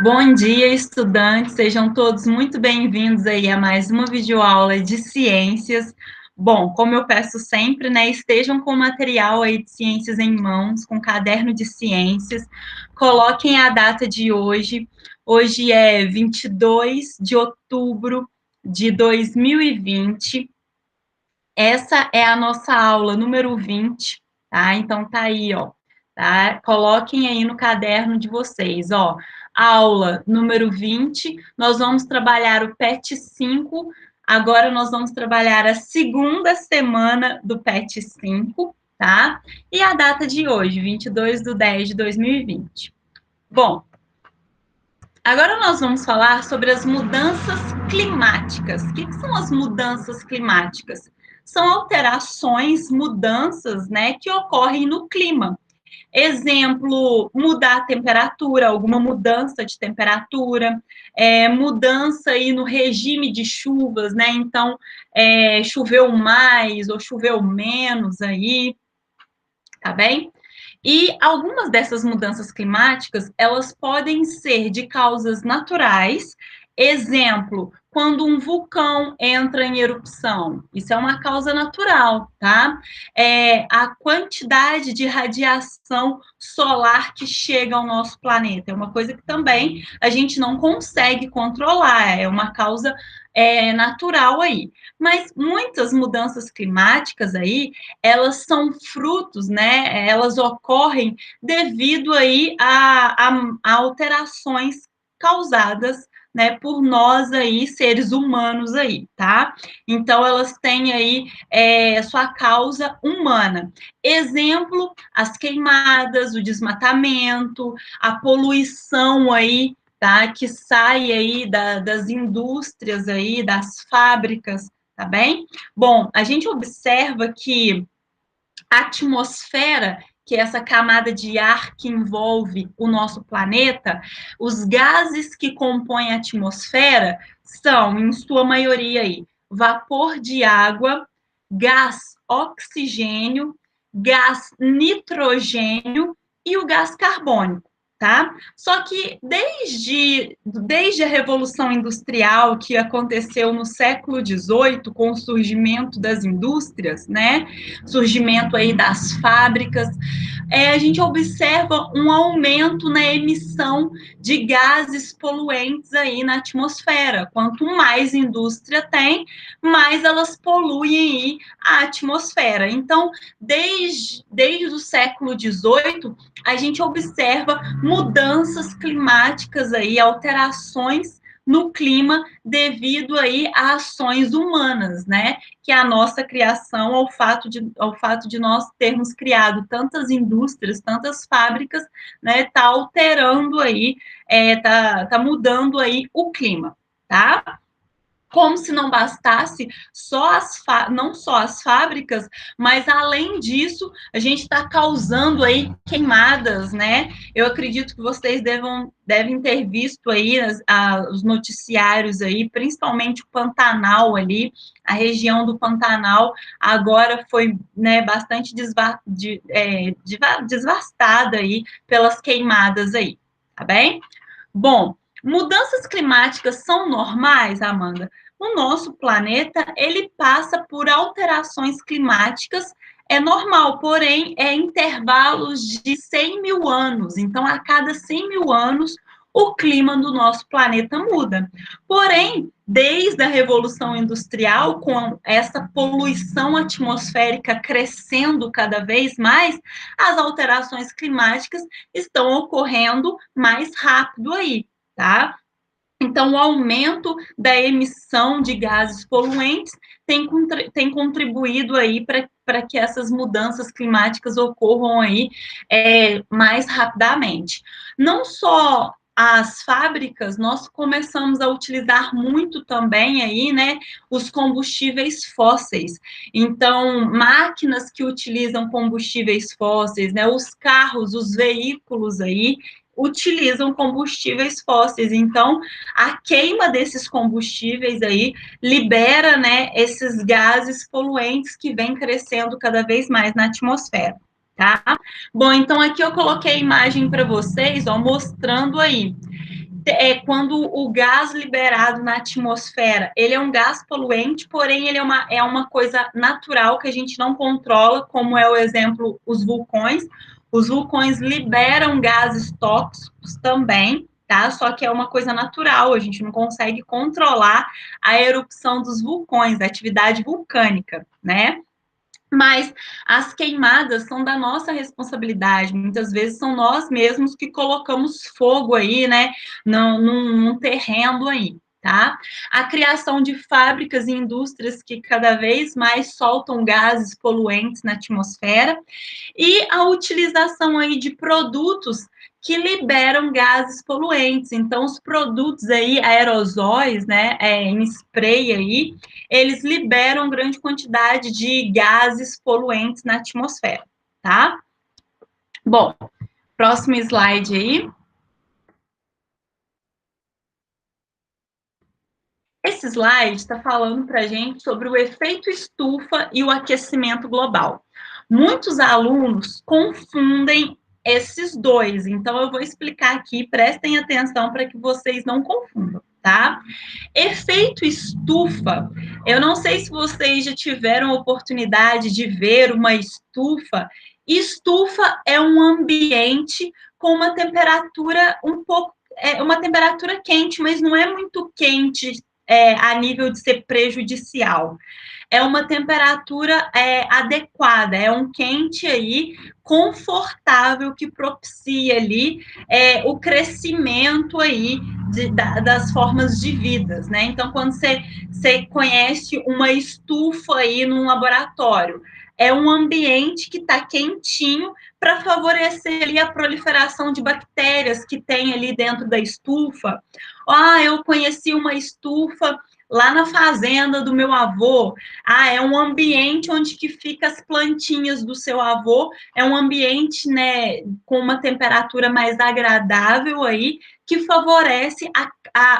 Bom dia, estudantes, sejam todos muito bem-vindos aí a mais uma videoaula de ciências. Bom, como eu peço sempre, né, estejam com o material aí de ciências em mãos, com caderno de ciências, coloquem a data de hoje. Hoje é 22 de outubro de 2020. Essa é a nossa aula número 20, tá? Então tá aí, ó, tá? Coloquem aí no caderno de vocês, ó. Aula número 20, nós vamos trabalhar o PET 5. Agora nós vamos trabalhar a segunda semana do PET 5, tá? E a data de hoje, 22/10/2020. Bom, agora nós vamos falar sobre as mudanças climáticas. O que são as mudanças climáticas? São alterações, mudanças, né, que ocorrem no clima. Exemplo, mudar a temperatura, alguma mudança de temperatura, mudança aí no regime de chuvas, né? Então, choveu mais ou choveu menos aí, tá bem? E algumas dessas mudanças climáticas, elas podem ser de causas naturais. Exemplo, quando um vulcão entra em erupção, isso é uma causa natural, tá? A quantidade de radiação solar que chega ao nosso planeta é uma coisa que também a gente não consegue controlar, é uma causa natural aí. Mas muitas mudanças climáticas aí, elas são frutos, né? Elas ocorrem devido aí a alterações causadas, né, por nós aí, seres humanos aí, tá? Então, elas têm aí sua causa humana. Exemplo, as queimadas, o desmatamento, a poluição aí, tá? Que sai aí das indústrias aí, das fábricas, tá bem? Bom, a gente observa que a atmosfera, que é essa camada de ar que envolve o nosso planeta, os gases que compõem a atmosfera são, em sua maioria, aí, vapor de água, gás oxigênio, gás nitrogênio e o gás carbônico. Tá? Só que desde a Revolução Industrial, que aconteceu no século XVIII, com o surgimento das indústrias, né? Surgimento aí das fábricas, a gente observa um aumento na emissão de gases poluentes aí na atmosfera. Quanto mais indústria tem, mais elas poluem aí a atmosfera. Então, desde o século XVIII, a gente observa mudanças climáticas aí, alterações no clima devido aí a ações humanas, né? Que é a nossa criação, ao fato de nós termos criado tantas indústrias, tantas fábricas, né? Tá alterando aí, tá mudando aí o clima, tá? Como se não bastasse não só as fábricas, mas além disso, a gente está causando aí queimadas, né? Eu acredito que vocês devem ter visto aí os noticiários aí, principalmente o Pantanal ali, a região do Pantanal agora foi, né, bastante devastada aí pelas queimadas aí, tá bem? Bom, mudanças climáticas são normais, Amanda? O nosso planeta, ele passa por alterações climáticas, é normal, porém, é intervalos de 100 mil anos. Então, a cada 100 mil anos, o clima do nosso planeta muda. Porém, desde a Revolução Industrial, com essa poluição atmosférica crescendo cada vez mais, as alterações climáticas estão ocorrendo mais rápido aí, tá? Então, o aumento da emissão de gases poluentes tem contribuído aí para que essas mudanças climáticas ocorram aí mais rapidamente. Não só as fábricas, nós começamos a utilizar muito também aí, né, os combustíveis fósseis. Então, máquinas que utilizam combustíveis fósseis, né, os carros, os veículos aí, utilizam combustíveis fósseis. Então, a queima desses combustíveis aí libera, né, esses gases poluentes que vêm crescendo cada vez mais na atmosfera, tá? Bom, então aqui eu coloquei a imagem para vocês, ó, mostrando aí quando o gás liberado na atmosfera, ele é um gás poluente, porém ele é uma coisa natural que a gente não controla, como é o exemplo, os vulcões. Os vulcões liberam gases tóxicos também, tá? Só que é uma coisa natural, a gente não consegue controlar a erupção dos vulcões, a atividade vulcânica, né? Mas as queimadas são da nossa responsabilidade, muitas vezes são nós mesmos que colocamos fogo aí, né, num terreno aí, tá? A criação de fábricas e indústrias que cada vez mais soltam gases poluentes na atmosfera e a utilização aí de produtos que liberam gases poluentes. Então, os produtos aí, aerosóis, né, em spray aí, eles liberam grande quantidade de gases poluentes na atmosfera, tá? Bom, próximo slide aí. Esse slide está falando para a gente sobre o efeito estufa e o aquecimento global. Muitos alunos confundem esses dois, então eu vou explicar aqui, prestem atenção para que vocês não confundam, tá? Efeito estufa, eu não sei se vocês já tiveram oportunidade de ver uma estufa. Estufa é um ambiente com uma temperatura um pouco, uma temperatura quente, mas não é muito quente a nível de ser prejudicial. É uma temperatura adequada, é um quente aí confortável que propicia ali o crescimento aí das formas de vidas, né? Então, quando você conhece uma estufa aí num laboratório, é um ambiente que está quentinho para favorecer ali a proliferação de bactérias que tem ali dentro da estufa. Ah, eu conheci uma estufa lá na fazenda do meu avô. Ah, é um ambiente onde que fica as plantinhas do seu avô, é um ambiente, né, com uma temperatura mais agradável aí, que favorece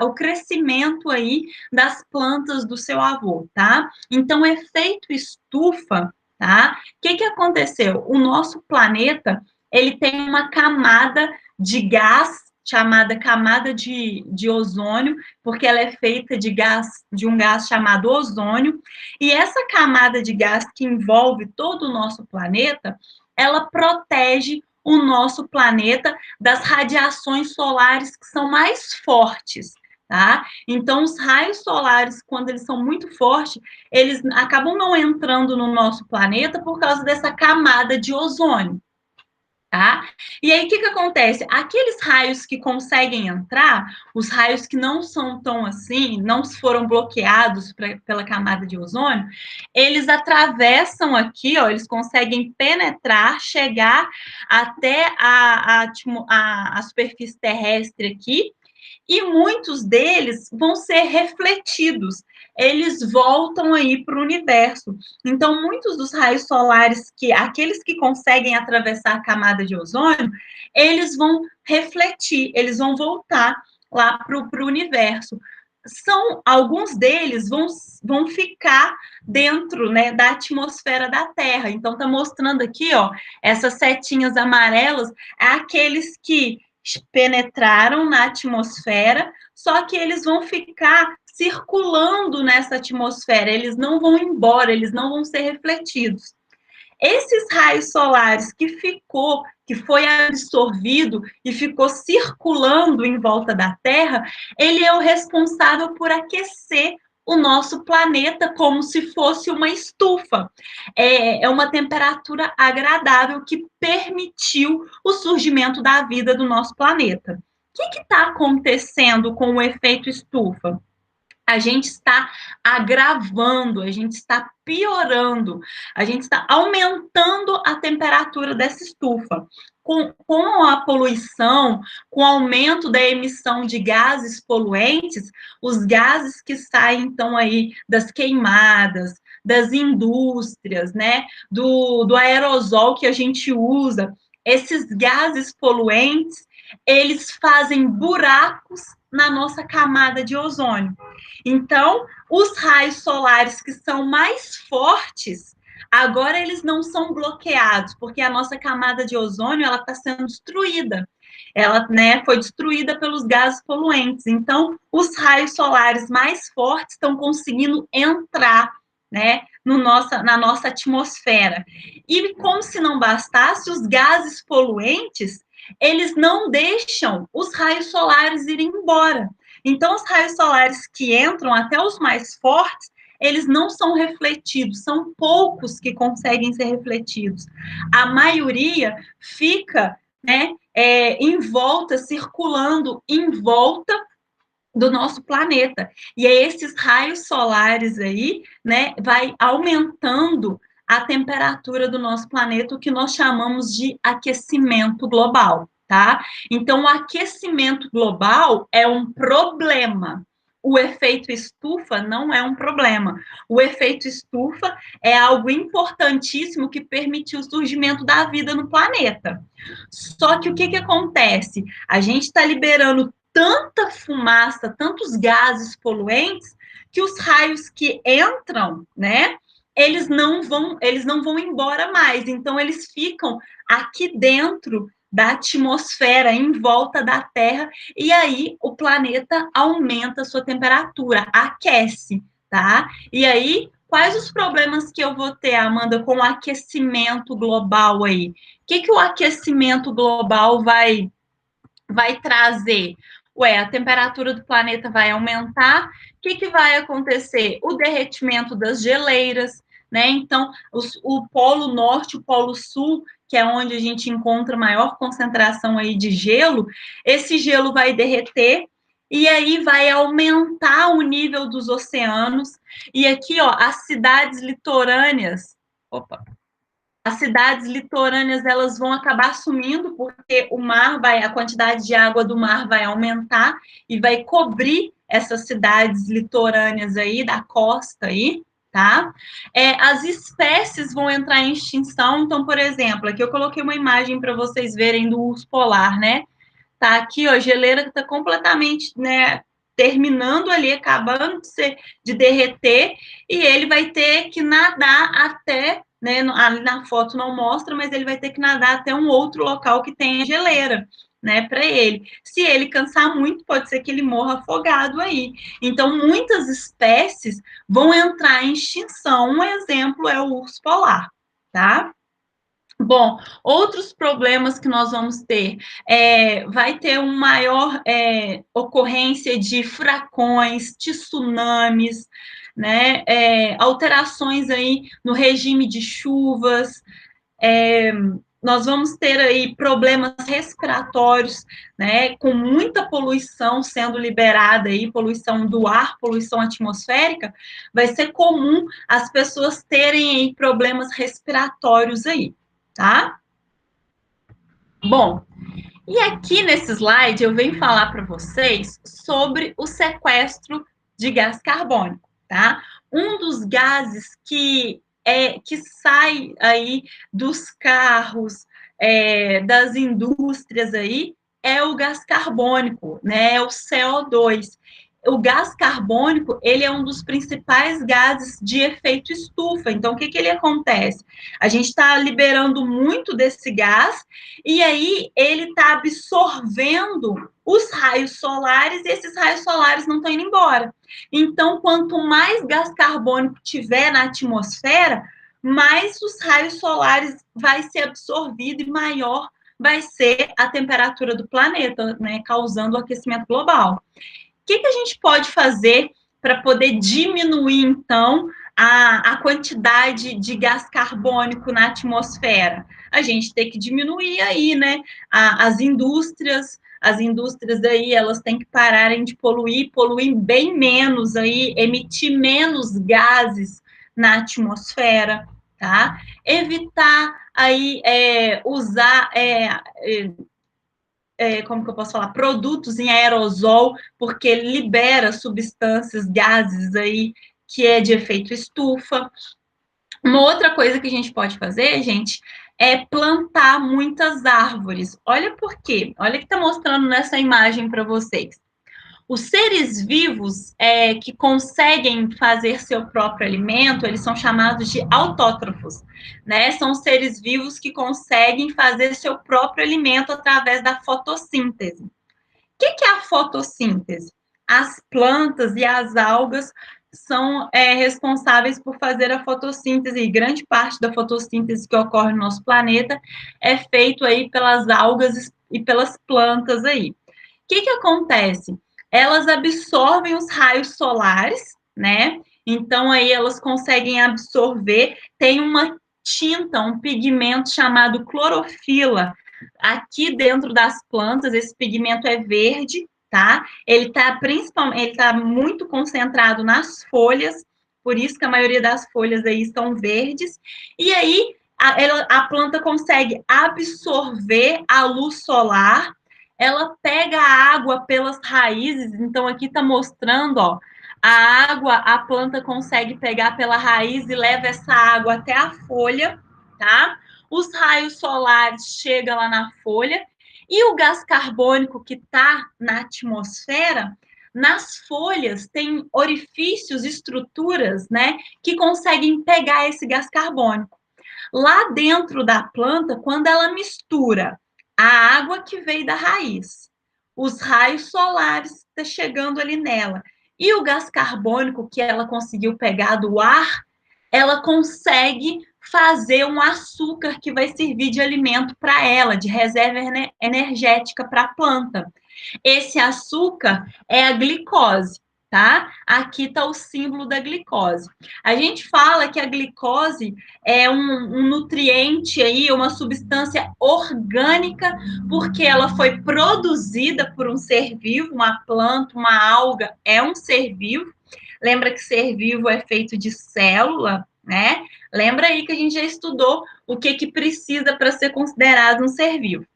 o crescimento aí das plantas do seu avô, tá? Então, efeito estufa, tá? O que aconteceu? O nosso planeta, ele tem uma camada de gás chamada camada de ozônio, porque ela é feita de um gás chamado ozônio, e essa camada de gás que envolve todo o nosso planeta, ela protege o nosso planeta das radiações solares que são mais fortes, tá? Então, os raios solares, quando eles são muito fortes, eles acabam não entrando no nosso planeta por causa dessa camada de ozônio. Tá? E aí, o que acontece? Aqueles raios que conseguem entrar, os raios que não são tão assim, não foram bloqueados pela camada de ozônio, eles atravessam aqui, ó, eles conseguem penetrar, chegar até a superfície terrestre aqui, e muitos deles vão ser refletidos, eles voltam aí para o universo. Então, muitos dos raios solares, aqueles que conseguem atravessar a camada de ozônio, eles vão refletir, eles vão voltar lá para o universo. Alguns deles vão ficar dentro, né, da atmosfera da Terra. Então, está mostrando aqui, ó, essas setinhas amarelas, aqueles que penetraram na atmosfera, só que eles vão ficar circulando nessa atmosfera, eles não vão embora, eles não vão ser refletidos. Esses raios solares que foi absorvido e ficou circulando em volta da Terra, ele é o responsável por aquecer o nosso planeta como se fosse uma estufa. É uma temperatura agradável que permitiu o surgimento da vida do nosso planeta. O que está acontecendo com o efeito estufa? A gente está agravando, a gente está piorando, a gente está aumentando a temperatura dessa estufa. Com a poluição, com o aumento da emissão de gases poluentes, os gases que saem, então, aí das queimadas, das indústrias, né, do aerosol que a gente usa, esses gases poluentes, eles fazem buracos na nossa camada de ozônio. Então, os raios solares que são mais fortes, agora eles não são bloqueados, porque a nossa camada de ozônio ela está sendo destruída. ela, né, foi destruída pelos gases poluentes. Então, os raios solares mais fortes estão conseguindo entrar, né, na nossa atmosfera. E como se não bastasse, os gases poluentes, eles não deixam os raios solares irem embora. Então, os raios solares que entram, até os mais fortes, eles não são refletidos, são poucos que conseguem ser refletidos. A maioria fica, né, em volta, circulando em volta do nosso planeta. E é esses raios solares aí, né, vai aumentando a temperatura do nosso planeta, o que nós chamamos de aquecimento global, tá? Então, o aquecimento global é um problema. O efeito estufa não é um problema. O efeito estufa é algo importantíssimo que permitiu o surgimento da vida no planeta. Só que o que acontece? A gente está liberando tanta fumaça, tantos gases poluentes, que os raios que entram, né, eles não vão embora mais. Então, eles ficam aqui dentro da atmosfera, em volta da Terra, e aí o planeta aumenta a sua temperatura, aquece, tá? E aí, quais os problemas que eu vou ter, Amanda, com o aquecimento global aí? O que o aquecimento global vai trazer? Ué, a temperatura do planeta vai aumentar, o que vai acontecer? O derretimento das geleiras, né? Então, o Polo Norte, o Polo Sul, que é onde a gente encontra maior concentração aí de gelo, esse gelo vai derreter e aí vai aumentar o nível dos oceanos. E aqui, ó, as cidades litorâneas, opa, as cidades litorâneas elas vão acabar sumindo porque o mar vai, a quantidade de água do mar vai aumentar e vai cobrir essas cidades litorâneas aí da costa aí, tá? As espécies vão entrar em extinção. Então, por exemplo, aqui eu coloquei uma imagem para vocês verem do urso polar, né? Tá aqui, ó, geleira que está completamente, né, terminando ali, acabando de derreter, e ele vai ter que nadar até, né, ali na foto não mostra, mas ele vai ter que nadar até um outro local que tenha geleira, né, para ele. Se ele cansar muito, pode ser que ele morra afogado aí. Então, muitas espécies vão entrar em extinção. Um exemplo é o urso polar, tá? Bom, outros problemas que nós vamos ter, vai ter uma maior ocorrência de furacões, tsunamis, né, alterações aí no regime de chuvas, nós vamos ter aí problemas respiratórios, né, com muita poluição sendo liberada aí, poluição do ar, poluição atmosférica, vai ser comum as pessoas terem aí problemas respiratórios aí, tá? Bom, e aqui nesse slide eu venho falar para vocês sobre o sequestro de gás carbônico, tá? Um dos gases que sai aí dos carros, das indústrias aí, é o gás carbônico, né? É o CO2. O gás carbônico, ele é um dos principais gases de efeito estufa. Então, o que ele acontece? A gente está liberando muito desse gás e aí ele está absorvendo os raios solares e esses raios solares não estão indo embora. Então, quanto mais gás carbônico tiver na atmosfera, mais os raios solares vai ser absorvido e maior vai ser a temperatura do planeta, né, causando o aquecimento global. O que a gente pode fazer para poder diminuir, então, a quantidade de gás carbônico na atmosfera? A gente tem que diminuir aí, né, as indústrias aí, elas têm que pararem de poluir bem menos aí, emitir menos gases na atmosfera, tá? Evitar aí usar como que eu posso falar, produtos em aerosol, porque libera substâncias, gases aí, que é de efeito estufa. Uma outra coisa que a gente pode fazer, gente, é plantar muitas árvores. Olha por quê. Olha que está mostrando nessa imagem para vocês. Os seres vivos que conseguem fazer seu próprio alimento, eles são chamados de autótrofos, né? São seres vivos que conseguem fazer seu próprio alimento através da fotossíntese. O que é a fotossíntese? As plantas e as algas são responsáveis por fazer a fotossíntese, e grande parte da fotossíntese que ocorre no nosso planeta é feito aí pelas algas e pelas plantas aí. O que acontece? Elas absorvem os raios solares, né? Então, aí elas conseguem absorver, tem uma tinta, um pigmento chamado clorofila, aqui dentro das plantas. Esse pigmento é verde, tá? Ele tá muito concentrado nas folhas, por isso que a maioria das folhas aí estão verdes, e aí a planta consegue absorver a luz solar, ela pega a água pelas raízes, então aqui está mostrando, ó, a água a planta consegue pegar pela raiz e leva essa água até a folha, tá? Os raios solares chegam lá na folha, e o gás carbônico que está na atmosfera, nas folhas tem orifícios, estruturas, né, que conseguem pegar esse gás carbônico. Lá dentro da planta, quando ela mistura a água que veio da raiz, os raios solares que estão chegando ali nela, e o gás carbônico que ela conseguiu pegar do ar, ela consegue fazer um açúcar que vai servir de alimento para ela, de reserva energética para a planta. Esse açúcar é a glicose, tá? Aqui está o símbolo da glicose. A gente fala que a glicose é um nutriente aí, uma substância orgânica, porque ela foi produzida por um ser vivo, uma planta, uma alga, é um ser vivo. Lembra que ser vivo é feito de célula, né? Lembra aí que a gente já estudou o que precisa para ser considerado um ser vivo.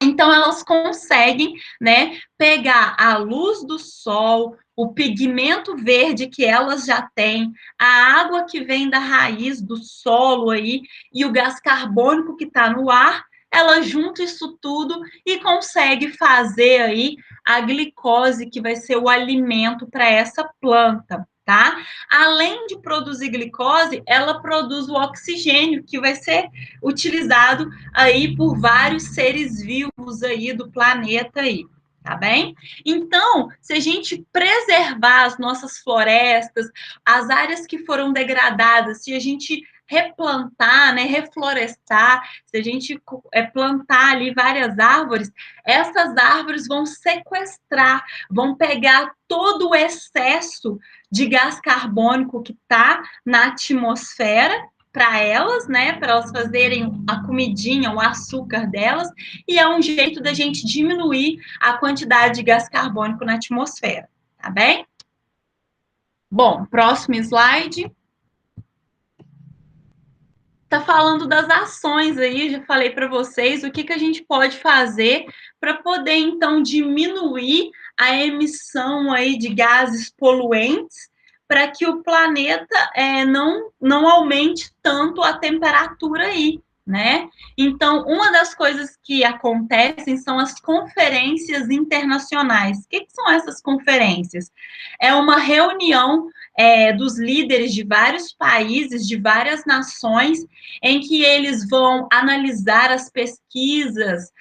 Então, elas conseguem, né, pegar a luz do sol, o pigmento verde que elas já têm, a água que vem da raiz do solo aí e o gás carbônico que está no ar, ela junta isso tudo e consegue fazer aí a glicose, que vai ser o alimento para essa planta, tá? Além de produzir glicose, ela produz o oxigênio, que vai ser utilizado aí por vários seres vivos aí do planeta aí, tá bem? Então, se a gente preservar as nossas florestas, as áreas que foram degradadas, se a gente replantar, né, reflorestar, se a gente plantar ali várias árvores, essas árvores vão sequestrar, vão pegar todo o excesso de gás carbônico que está na atmosfera para elas, né, para elas fazerem a comidinha, o açúcar delas, e é um jeito da gente diminuir a quantidade de gás carbônico na atmosfera, tá bem? Bom, próximo slide. Tá falando das ações aí, já falei para vocês o que a gente pode fazer para poder, então, diminuir a emissão aí de gases poluentes, para que o planeta não aumente tanto a temperatura aí, né? Então, uma das coisas que acontecem são as conferências internacionais. O que são essas conferências? É uma reunião dos líderes de vários países, de várias nações, em que eles vão analisar as pesquisas,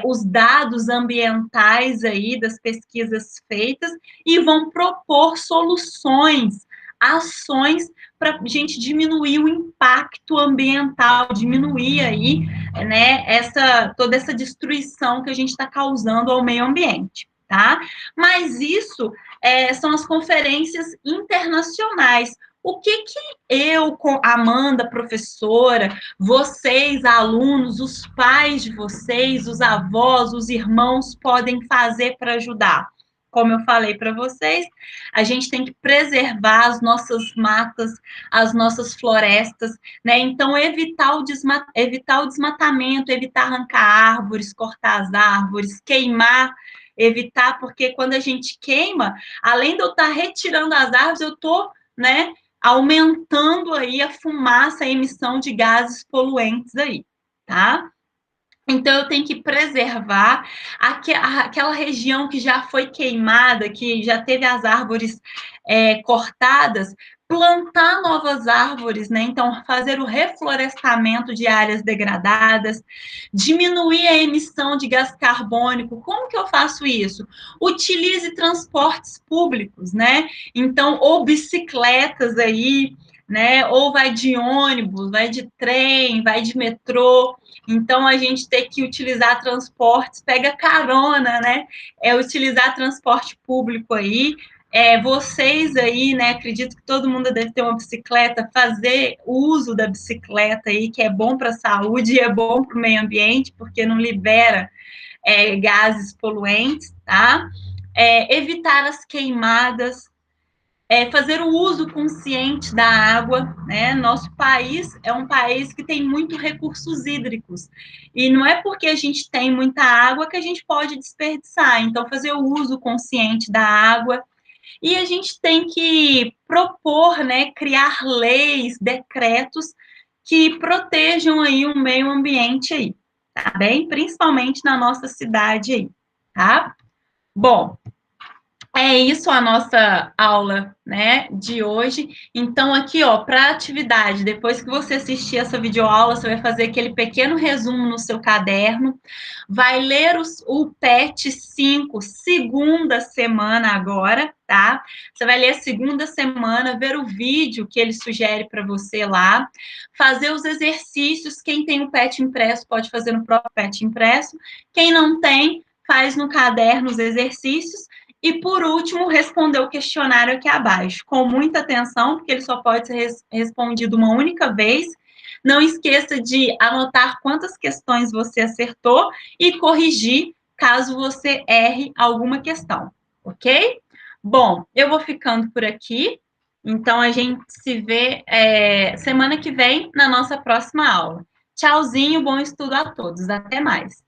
os dados ambientais aí das pesquisas feitas e vão propor soluções, ações para a gente diminuir o impacto ambiental, diminuir aí, né, toda essa destruição que a gente está causando ao meio ambiente, tá? Mas isso são as conferências internacionais. O que eu, Amanda, professora, vocês, alunos, os pais de vocês, os avós, os irmãos, podem fazer para ajudar? Como eu falei para vocês, a gente tem que preservar as nossas matas, as nossas florestas, né? Então, evitar o desmatamento, evitar arrancar árvores, cortar as árvores, queimar, evitar, porque quando a gente queima, além de eu estar retirando as árvores, eu estou, né, aumentando aí a fumaça, a emissão de gases poluentes aí, tá? Então, eu tenho que preservar aquela região que já foi queimada, que já teve as árvores cortadas, plantar novas árvores, né? Então, fazer o reflorestamento de áreas degradadas, diminuir a emissão de gás carbônico. Como que eu faço isso? Utilize transportes públicos, né? Então, ou bicicletas aí, né? Ou vai de ônibus, vai de trem, vai de metrô. Então, a gente tem que utilizar transportes, pega carona, né? Utilizar transporte público aí. Vocês aí, né? Acredito que todo mundo deve ter uma bicicleta, fazer uso da bicicleta aí, que é bom para a saúde e é bom para o meio ambiente, porque não libera gases poluentes, tá? Evitar as queimadas, fazer o uso consciente da água, né? Nosso país é um país que tem muitos recursos hídricos, e não é porque a gente tem muita água que a gente pode desperdiçar, então fazer o uso consciente da água, e a gente tem que propor, né, criar leis, decretos que protejam aí o meio ambiente aí, tá bem? Principalmente na nossa cidade aí, tá? Bom, é isso a nossa aula, né, de hoje. Então, aqui, ó, para atividade, depois que você assistir essa videoaula, você vai fazer aquele pequeno resumo no seu caderno, vai ler o PET 5, segunda semana agora, tá? Você vai ler a segunda semana, ver o vídeo que ele sugere para você lá, fazer os exercícios. Quem tem o PET impresso pode fazer no próprio PET impresso. Quem não tem, faz no caderno os exercícios. E, por último, responder o questionário aqui abaixo, com muita atenção, porque ele só pode ser respondido uma única vez. Não esqueça de anotar quantas questões você acertou e corrigir caso você erre alguma questão, ok? Bom, eu vou ficando por aqui. Então, a gente se vê semana que vem na nossa próxima aula. Tchauzinho, bom estudo a todos. Até mais.